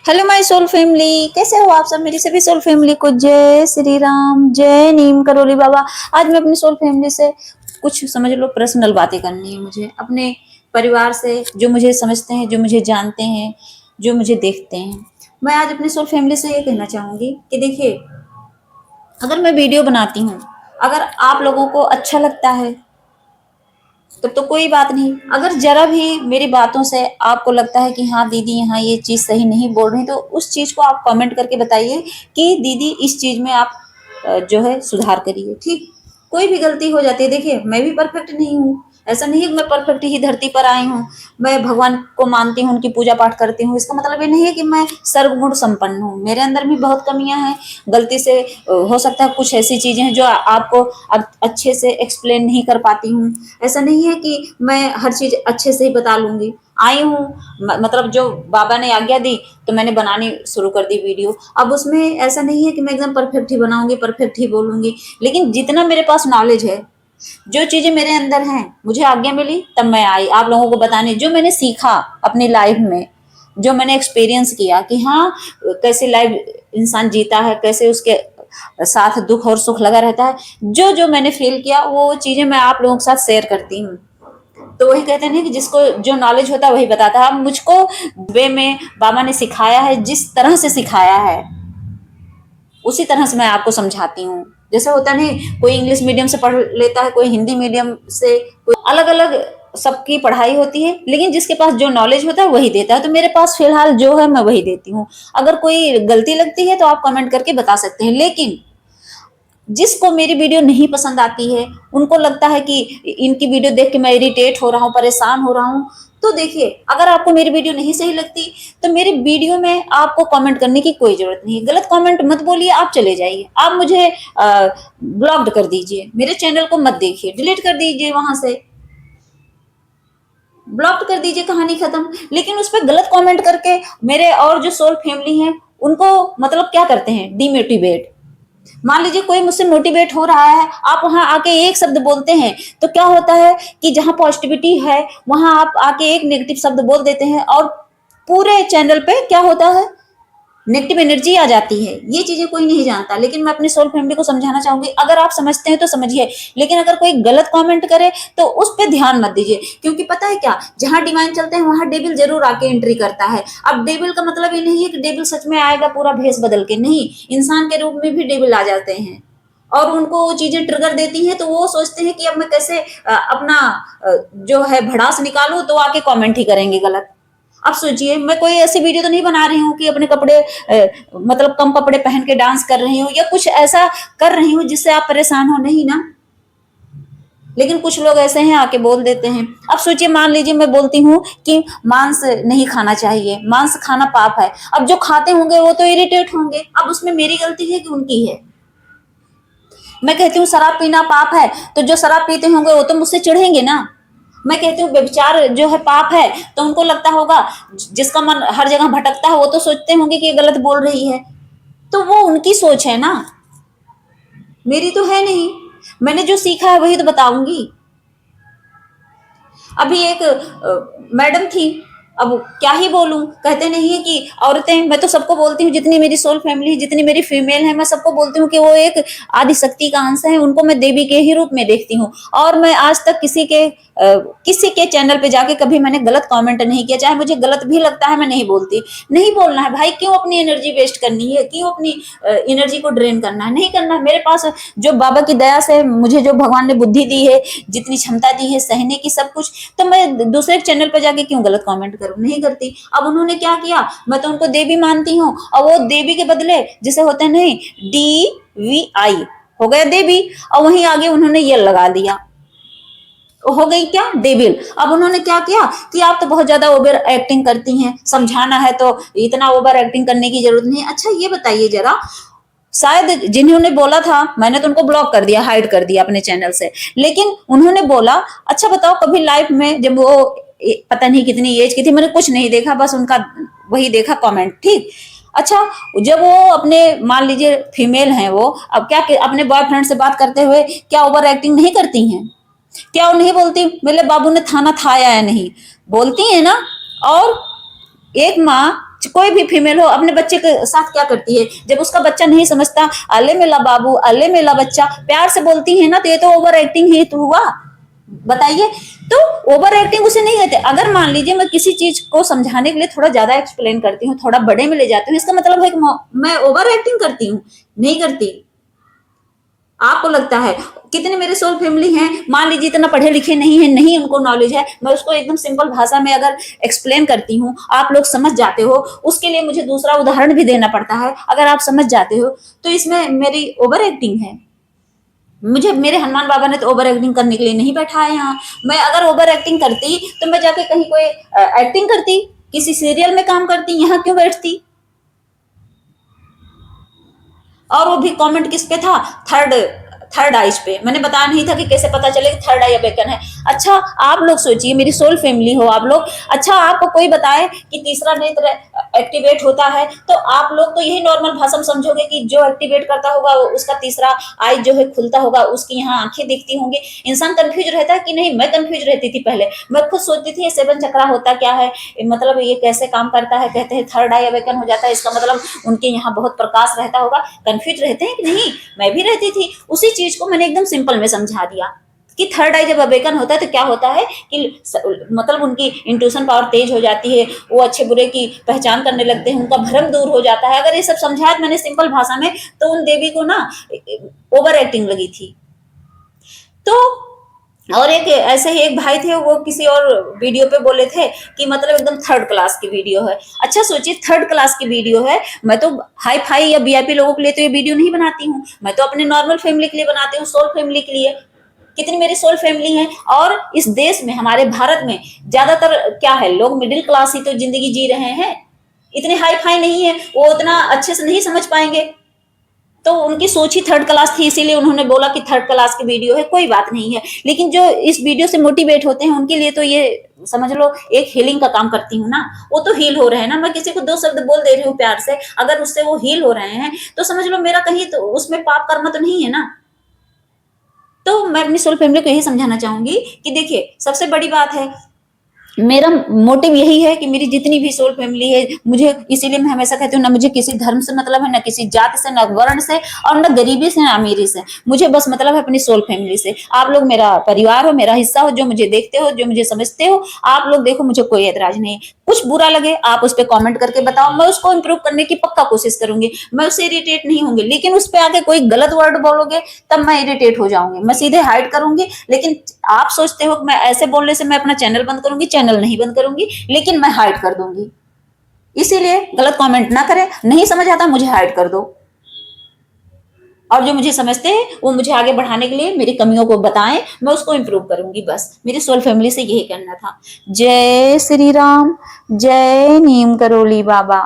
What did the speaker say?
Hello my soul family, कैसे हो आप सब। मेरी सभी सोल फैमिली को जय श्री राम, जय नीम करोली बाबा। आज मैं अपनी सोल फैमिली से कुछ समझ लो पर्सनल बातें करनी है मुझे, अपने परिवार से, जो मुझे समझते हैं, जो मुझे जानते हैं, जो मुझे देखते हैं। मैं आज अपनी सोल फैमिली से ये कहना चाहूंगी कि देखिए, अगर मैं वीडियो बनाती हूँ, अगर आप लोगों को अच्छा लगता है तब तो कोई बात नहीं। अगर जरा भी मेरी बातों से आपको लगता है कि हाँ दीदी यहाँ ये चीज सही नहीं बोल रही, तो उस चीज को आप कमेंट करके बताइए कि दीदी इस चीज में आप जो है सुधार करिए। ठीक, कोई भी गलती हो जाती है। देखिए, मैं भी परफेक्ट नहीं हूँ, ऐसा नहीं है कि मैं परफेक्ट ही धरती पर आई हूँ। मैं भगवान को मानती हूँ, उनकी पूजा पाठ करती हूँ, इसका मतलब ये नहीं है कि मैं सर्वगुण संपन्न हूँ। मेरे अंदर भी बहुत कमियां हैं। गलती से हो सकता है कुछ ऐसी चीजें हैं जो आपको अच्छे से एक्सप्लेन नहीं कर पाती हूँ। ऐसा नहीं है कि मैं हर चीज अच्छे से ही बता लूंगी। आई हूँ, मतलब जो बाबा ने आज्ञा दी तो मैंने बनानी शुरू कर दी वीडियो। अब उसमें ऐसा नहीं है कि मैं एकदम परफेक्ट ही बनाऊंगी, परफेक्ट ही बोलूंगी, लेकिन जितना मेरे पास नॉलेज है, जो चीजें मेरे अंदर हैं, मुझे आज्ञा मिली तब मैं आई आप लोगों को बताने। जो मैंने सीखा अपनी लाइफ में, जो मैंने एक्सपीरियंस किया कि हाँ कैसे लाइफ इंसान जीता है, कैसे उसके साथ दुख और सुख लगा रहता है, जो जो मैंने फील किया वो चीजें मैं आप लोगों के साथ शेयर करती हूँ। तो वही कहते हैं कि जिसको जो नॉलेज होता है वही बताता है। अब मुझको वे में बाबा ने सिखाया है, जिस तरह से सिखाया है उसी तरह से मैं आपको समझाती हूँ। जैसे होता नहीं, कोई इंग्लिश मीडियम से पढ़ लेता है, कोई हिंदी मीडियम से, कोई अलग अलग सबकी पढ़ाई होती है, लेकिन जिसके पास जो नॉलेज होता है वही देता है। तो मेरे पास फिलहाल जो है मैं वही देती हूँ। अगर कोई गलती लगती है तो आप कमेंट करके बता सकते हैं, लेकिन जिसको मेरी वीडियो नहीं पसंद आती है, उनको लगता है कि इनकी वीडियो देख के मैं इरिटेट हो रहा हूँ, परेशान हो रहा हूँ, तो देखिए, अगर आपको मेरी वीडियो नहीं सही लगती तो मेरी वीडियो में आपको कमेंट करने की कोई जरूरत नहीं है। गलत कमेंट मत बोलिए, आप चले जाइए, आप मुझे ब्लॉक्ड कर दीजिए, मेरे चैनल को मत देखिए, डिलीट कर दीजिए, वहां से ब्लॉक कर दीजिए, कहानी खत्म। लेकिन उस पर गलत कमेंट करके मेरे और जो सोल फैमिली है उनको मतलब क्या करते हैं, डिमोटिवेट। मान लीजिए कोई मुझसे मोटिवेट हो रहा है, आप वहां आके एक शब्द बोलते हैं तो क्या होता है कि जहां पॉजिटिविटी है वहां आप आके एक नेगेटिव शब्द बोल देते हैं, और पूरे चैनल पे क्या होता है, नेगेटिव एनर्जी आ जाती है। ये चीजें कोई नहीं जानता, लेकिन मैं अपनी सोल फैमिली को समझाना चाहूंगी, अगर आप समझते हैं तो समझिए, लेकिन अगर कोई गलत कमेंट करे तो उस पर ध्यान मत दीजिए। क्योंकि पता है क्या, जहां डिवाइन चलते हैं वहां डेविल जरूर आके एंट्री करता है। अब डेविल का मतलब ये नहीं है कि डेविल सच में आएगा पूरा भेष बदल के, नहीं, इंसान के रूप में भी डेविल आ जाते हैं और उनको वो चीजें ट्रिगर देती हैं, तो वो सोचते हैं कि अब मैं कैसे अपना जो है भड़ास निकालूं, तो आके कमेंट ही करेंगे गलत। अब सोचिए, मैं कोई ऐसी वीडियो तो नहीं बना रही हूँ कि अपने कपड़े मतलब कम कपड़े पहन के डांस कर रही हूँ या कुछ ऐसा कर रही हूँ जिससे आप परेशान हो, नहीं ना। लेकिन कुछ लोग ऐसे हैं आके बोल देते हैं। अब सोचिए, मान लीजिए मैं बोलती हूँ कि मांस नहीं खाना चाहिए, मांस खाना पाप है। अब जो खाते होंगे वो तो इरिटेट होंगे, अब उसमें मेरी गलती है कि उनकी है। मैं कहती हूँ शराब पीना पाप है, तो जो शराब पीते होंगे वो तो मुझसे चिढ़ेंगे ना। मैं कहती हूँ व्यभिचार जो है पाप है, तो उनको लगता होगा, जिसका मन हर जगह भटकता है वो तो सोचते होंगे कि ये गलत बोल रही है। तो वो उनकी सोच है ना, मेरी तो है नहीं। मैंने जो सीखा है वही तो बताऊंगी। अभी एक मैडम थी, अब क्या ही बोलूं, कहते नहीं है कि औरतें, मैं तो सबको बोलती हूँ, जितनी मेरी सोल फैमिली, जितनी मेरी फीमेल है, मैं सबको बोलती हूँ कि वो एक आदि शक्ति का अंश है, उनको मैं देवी के ही रूप में देखती हूँ। और मैं आज तक किसी के चैनल पे जाके कभी मैंने गलत कमेंट नहीं किया, चाहे मुझे गलत भी लगता है मैं नहीं बोलती। नहीं बोलना है भाई, क्यों अपनी एनर्जी वेस्ट करनी है, क्यों अपनी एनर्जी को ड्रेन करना है, नहीं करना। मेरे पास जो बाबा की दया से मुझे जो भगवान ने बुद्धि दी है, जितनी क्षमता दी है सहने की, सब कुछ, तो मैं दूसरे चैनल पर जाके क्यों गलत कमेंट करूं, नहीं करती। अब उन्होंने क्या किया, मैं तो उनको देवी मानती हूँ, और वो देवी के बदले जैसे होते नहीं, DVI हो गया देवी, और वहीं आगे उन्होंने ये लगा दिया, हो गई क्या, डेविल। अब उन्होंने क्या किया कि आप तो बहुत ज्यादा ओवर एक्टिंग करती हैं, समझाना है तो इतना ओवर एक्टिंग करने की जरूरत नहीं। अच्छा ये बताइए जरा, शायद जिन्होंने बोला था, मैंने तो उनको ब्लॉक कर दिया, हाइड कर दिया अपने चैनल से, लेकिन उन्होंने बोला, अच्छा बताओ कभी लाइफ में, जब वो पता नहीं कितनी एज की थी, मैंने कुछ नहीं देखा, बस उनका वही देखा कमेंट, ठीक। अच्छा, जब वो अपने, मान लीजिए फीमेल हैं वो, अब क्या अपने बॉयफ्रेंड से बात करते हुए क्या ओवर एक्टिंग नहीं करती हैं, क्या वो नहीं बोलती मेरे बाबू ने खाना खाया या नहीं, बोलती है ना। और एक माँ कोई भी फीमेल हो अपने बच्चे के साथ क्या करती है, जब उसका बच्चा नहीं समझता, अले मेला बाबू, अले मेला बच्चा, प्यार से बोलती है ना, तो ये तो ओवर एक्टिंग ही तो हुआ। बताइए, तो ओवर एक्टिंग उसे नहीं कहते। अगर मान लीजिए मैं किसी चीज को समझाने के लिए थोड़ा ज्यादा एक्सप्लेन करती हूँ, थोड़ा बड़े में ले जाती हूँ, इसका मतलब है कि मैं ओवर एक्टिंग करती हूँ? नहीं करती। आपको लगता है? कितने मेरे सोल फैमिली हैं, मान लीजिए इतना पढ़े लिखे नहीं है, नहीं उनको नॉलेज है, मैं उसको एकदम सिंपल भाषा में अगर एक्सप्लेन करती हूँ, आप लोग समझ जाते हो, उसके लिए मुझे दूसरा उदाहरण भी देना पड़ता है, अगर आप समझ जाते हो तो इसमें मेरी ओवर एक्टिंग है? मुझे मेरे हनुमान बाबा ने तो ओवर एक्टिंग करने के लिए नहीं बैठाया यहाँ। मैं अगर ओवर एक्टिंग करती तो मैं जाके कहीं कोई एक्टिंग करती, किसी सीरियल में काम करती, यहाँ क्यों बैठती? और वो भी कमेंट किस पे था? थर्ड थर्ड आइज पे। मैंने बताया नहीं था कि कैसे पता चले कि थर्ड आई अवेकन है। अच्छा, आप लोग सोचिए, मेरी सोल फैमिली हो आप लोग, अच्छा आपको कोई बताए कि तीसरा नेत्र एक्टिवेट होता है, तो आप लोग तो यही नॉर्मल भाषा में समझोगे कि जो एक्टिवेट करता होगा उसका तीसरा आई जो है खुलता होगा, उसकी यहाँ आंखें दिखती होंगी। इंसान कंफ्यूज रहता है कि नहीं? मैं कंफ्यूज रहती थी पहले, मैं खुद सोचती थी ये सेवन चक्रा होता क्या है, मतलब ये कैसे काम करता है, कहते हैं थर्ड आई अवेकन हो जाता है, इसका मतलब उनके यहाँ बहुत प्रकाश रहता होगा। कंफ्यूज रहते हैं कि नहीं? मैं भी रहती थी। उसी चीज को मैंने एकदम सिंपल में समझा दिया कि थर्ड आई जब अवेकन होता है तो क्या होता है कि मतलब उनकी इंट्यूशन पावर तेज हो जाती है, वो अच्छे बुरे की पहचान करने लगते हैं, उनका भ्रम दूर हो जाता है। अगर ये सब समझाया मैंने सिंपल भाषा में, तो उन देवी को ना ओवर एक्टिंग लगी थी। तो और एक ऐसे ही एक भाई थे, वो किसी और वीडियो पे बोले थे कि मतलब एकदम थर्ड क्लास की वीडियो है। अच्छा सोचिए, थर्ड क्लास की वीडियो है। मैं तो हाई फाई या वीआईपी लोगों के लिए तो ये वीडियो नहीं बनाती हूँ, मैं तो अपने नॉर्मल फैमिली के लिए बनाती हूँ, सोल फैमिली के लिए। कितनी मेरी सोल फैमिली है। और इस देश में, हमारे भारत में ज्यादातर क्या है, लोग मिडिल क्लास ही तो जिंदगी जी रहे हैं, इतने हाई फाई नहीं है, वो उतना अच्छे से नहीं समझ पाएंगे। तो उनकी सोच ही थर्ड क्लास थी, इसीलिए उन्होंने बोला कि थर्ड क्लास की वीडियो है, कोई बात नहीं है। लेकिन जो इस वीडियो से मोटिवेट होते हैं उनके लिए तो ये समझ लो एक हीलिंग का काम करती हूँ ना। वो तो हील हो रहे हैं ना, मैं किसी को दो शब्द बोल दे रही हूँ प्यार से, अगर उससे वो हील हो रहे हैं तो समझ लो मेरा कहीं तो उसमें पाप कर्म तो नहीं है ना। तो मैं अपनी सोल फैमिली को यही समझाना चाहूंगी कि देखिए, सबसे बड़ी बात है, मेरा मोटिव यही है कि मेरी जितनी भी सोल फैमिली है, मुझे इसीलिए मैं हमेशा कहती हूँ, ना मुझे किसी धर्म से मतलब है, ना किसी जाति से, ना वर्ण से, और ना गरीबी से, ना अमीरी से। मुझे बस मतलब है अपनी सोल फैमिली से। आप लोग मेरा परिवार हो, मेरा हिस्सा हो, जो मुझे देखते हो, जो मुझे समझते हो, आप लोग देखो, मुझे कोई एतराज नहीं। कुछ बुरा लगे आप उस पर कॉमेंट करके बताओ, मैं उसको इम्प्रूव करने की पक्का कोशिश करूंगी, मैं उससे इरिटेट नहीं होंगी। लेकिन उस पर आके कोई गलत वर्ड बोलोगे तब मैं इरिटेट हो जाऊंगी, मैं सीधे हाइड करूंगी। लेकिन आप सोचते हो कि मैं ऐसे बोलने से मैं अपना चैनल बंद करूंगी? चैनल नहीं बंद करूंगी, लेकिन मैं हाइड कर दूंगी। इसीलिए गलत कमेंट ना करें, नहीं समझ आता मुझे हाइड कर दो, और जो मुझे समझते हैं वो मुझे आगे बढ़ाने के लिए मेरी कमियों को बताएं, मैं उसको इम्प्रूव करूंगी। बस मेरी सोल फैमिली से यही कहना था। जय श्री राम, जय नीम करोली बाबा।